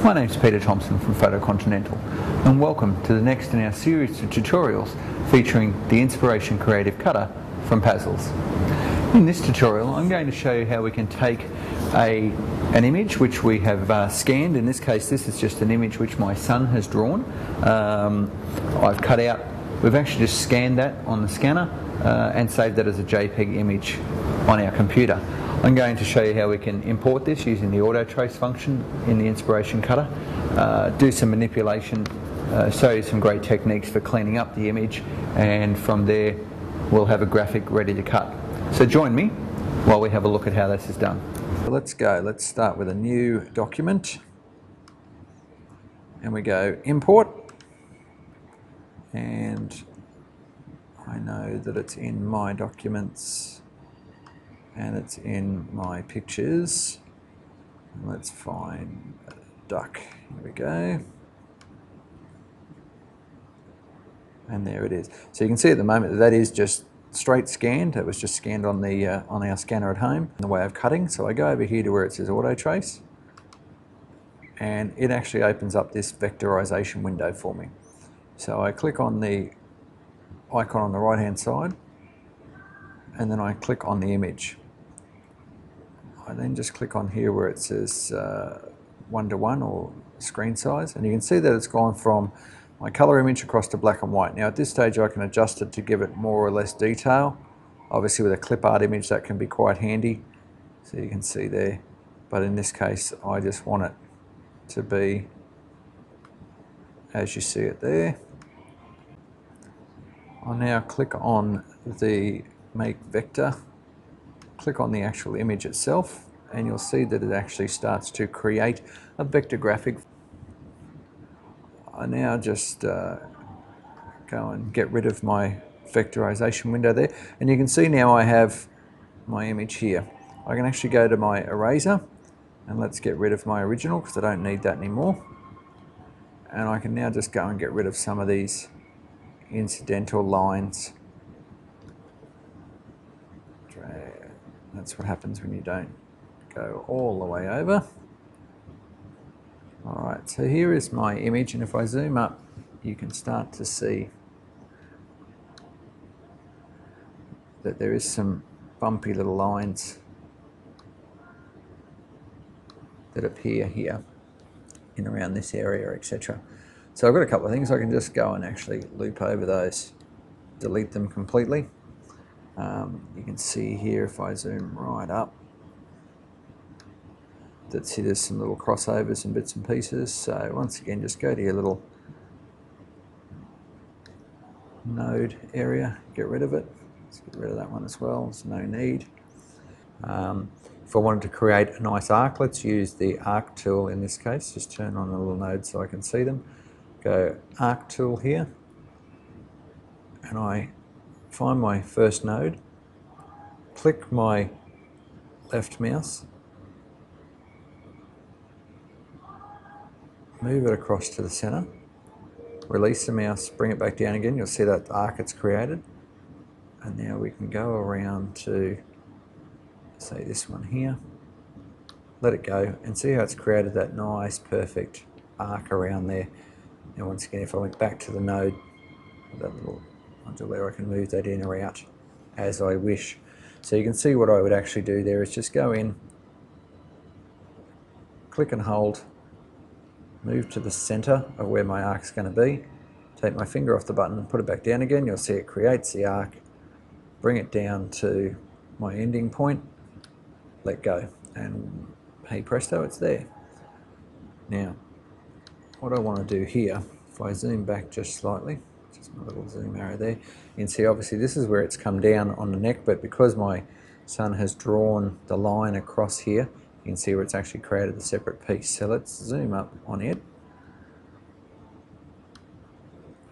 My name's Peter Thompson from Photocontinental, and welcome to the next in our series of tutorials featuring the Inspiration Creative Cutter from Pazzles. In this tutorial I'm going to show you how we can take an image which we have scanned. In this case this is just an image which my son has drawn. I've cut out, we've actually just scanned that on the scanner and saved that as a JPEG image on our computer. I'm going to show you how we can import this using the auto trace function in the Inspiration Cutter, do some manipulation, show you some great techniques for cleaning up the image, and from there we'll have a graphic ready to cut. So join me while we have a look at how this is done. So let's go. Let's start with a new document, and we go import, and I know that it's in my documents and it's in my pictures. Let's find a duck. Here we go. And there it is. So you can see at the moment that is just straight scanned. It was just scanned on our scanner at home in the way of cutting. So I go over here to where it says auto trace, and it actually opens up this vectorization window for me. So I click on the icon on the right hand side, and then I click on the image. I then just click on here where it says 1:1 or screen size, and you can see that it's gone from my color image across to black and white. Now at this stage I can adjust it to give it more or less detail. Obviously with a clip art image that can be quite handy, so you can see there, but in this case I just want it to be as you see it there. I'll now click on the make vector, click on the actual image itself, and you'll see that it actually starts to create a vector graphic. I now just go and get rid of my vectorization window there, and you can see now I have my image here. I can actually go to my eraser, and let's get rid of my original because I don't need that anymore. And I can now just go and get rid of some of these incidental lines. That's what happens when you don't go all the way over. Alright, so here is my image, and if I zoom up you can start to see that there is some bumpy little lines that appear here in around this area, etc. So I've got a couple of things. I can just go and actually loop over those, delete them completely. You can see here if I zoom right up that see there's some little crossovers and bits and pieces. So once again just go to your little node area, get rid of it. Let's get rid of that one as well, there's no need. If I wanted to create a nice arc, let's use the arc tool in this case. Just turn on the little node so I can see them. Go arc tool here, and I find my first node, click my left mouse, move it across to the center, release the mouse, bring it back down again, you'll see that arc it's created. And now we can go around to, say, this one here, let it go, and see how it's created that nice perfect arc around there. Now once again, if I went back to the node, that little module there, I can move that in or out as I wish. So you can see what I would actually do there is just go in, click and hold, move to the center of where my arc is going to be, take my finger off the button and put it back down again. You'll see it creates the arc, bring it down to my ending point, let go, and hey presto, it's there. Now what I want to do here, if I zoom back just slightly, just my little zoom arrow there, you can see obviously this is where it's come down on the neck, but because my son has drawn the line across here, you can see where it's actually created a separate piece. So let's zoom up on it.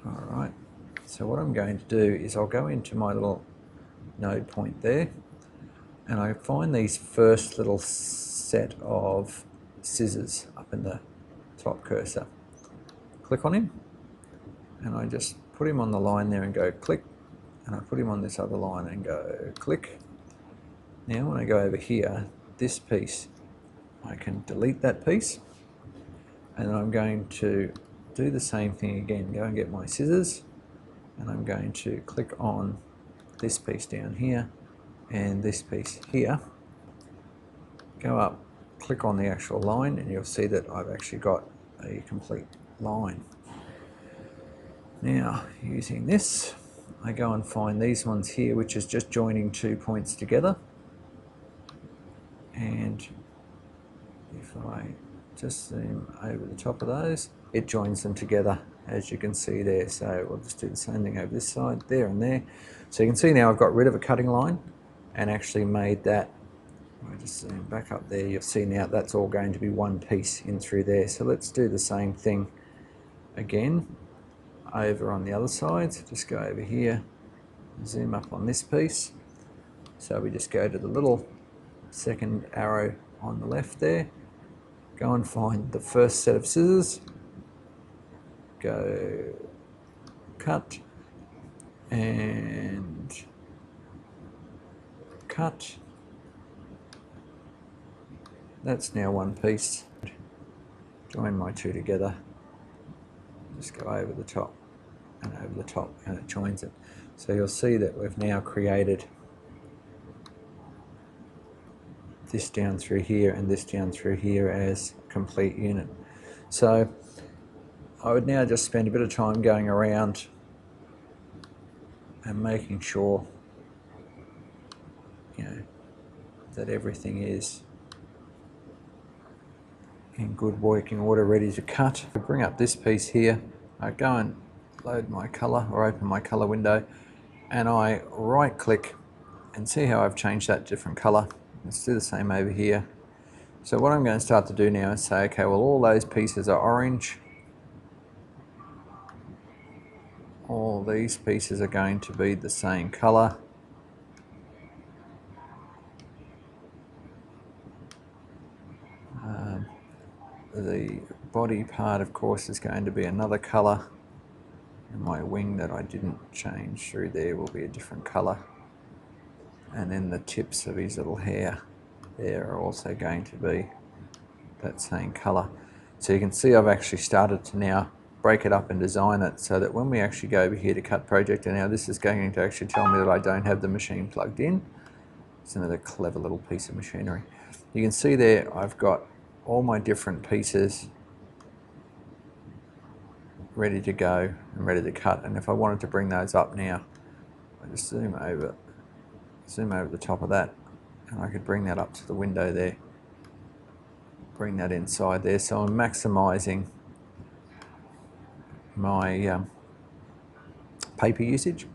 Alright, so what I'm going to do is I'll go into my little node point there, and I find these first little set of scissors up in the top cursor. Click on him, and I just put him on the line there and go click, and I put him on this other line and go click. Now when I go over here, this piece, I can delete that piece, And then I'm going to do the same thing again. Go and get my scissors, and I'm going to click on this piece down here and this piece here. Go up, click on the actual line, and you'll see that I've actually got a complete line. Now, using this, I go and find these ones here, which is just joining 2 points together. And if I just zoom over the top of those, it joins them together, as you can see there. So we'll just do the same thing over this side, there and there. So you can see now I've got rid of a cutting line and actually made that. I'll just zoom back up there. You'll see now that's all going to be one piece in through there. So let's do the same thing again over on the other side. So just go over here, zoom up on this piece. So we just go to the little second arrow on the left there, go and find the first set of scissors, go cut and cut. That's now one piece. Join my two together, just go over the top and over the top, and it joins it. So you'll see that we've now created this down through here and this down through here as a complete unit. So I would now just spend a bit of time going around and making sure, you know, that everything is in good working order, ready to cut. I bring up this piece here, I go and load my colour or open my colour window, and I right click and see how I've changed that to different colour. Let's do the same over here. So what I'm going to start to do now is say, okay, well, all those pieces are orange. All these pieces are going to be the same colour. The body part, of course, is going to be another colour. And my wing that I didn't change through there will be a different colour. And then the tips of his little hair there are also going to be that same colour. So you can see I've actually started to now break it up and design it so that when we actually go over here to cut project, and now this is going to actually tell me that I don't have the machine plugged in. It's another clever little piece of machinery. You can see there I've got all my different pieces ready to go and ready to cut. And if I wanted to bring those up now, I just zoom over the top of that, and I could bring that up to the window there, bring that inside there. So I'm maximising my paper usage.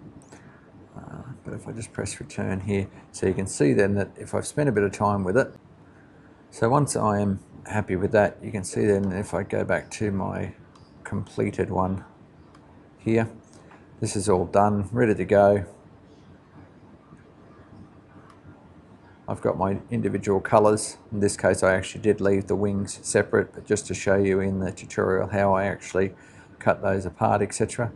But if I just press return here, so you can see then that if I've spent a bit of time with it, so once I am happy with that, you can see then if I go back to my completed one here, this is all done, ready to go. I've got my individual colours. In this case I actually did leave the wings separate, but just to show you in the tutorial how I actually cut those apart, etc.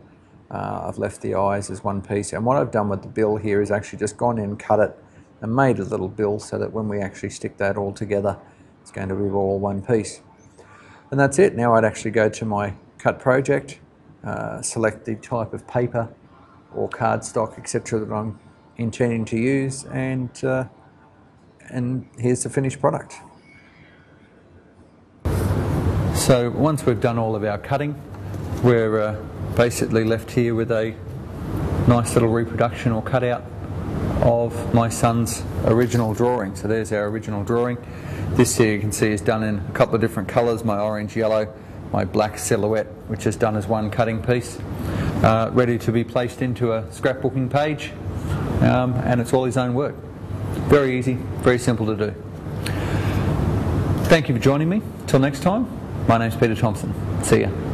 I've left the eyes as one piece, and what I've done with the bill here is actually just gone in and cut it and made a little bill so that when we actually stick that all together, it's going to be all one piece. And that's it. Now I'd actually go to my cut project, select the type of paper or cardstock, etc. that I'm intending to use, and here's the finished product. So once we've done all of our cutting, we're basically left here with a nice little reproduction or cutout of my son's original drawing. So there's our original drawing. This here you can see is done in a couple of different colours, my orange, yellow, my black silhouette, which is done as one cutting piece, ready to be placed into a scrapbooking page, and it's all his own work. Very easy, very simple to do. Thank you for joining me. Till next time, my name's Peter Thompson. See ya.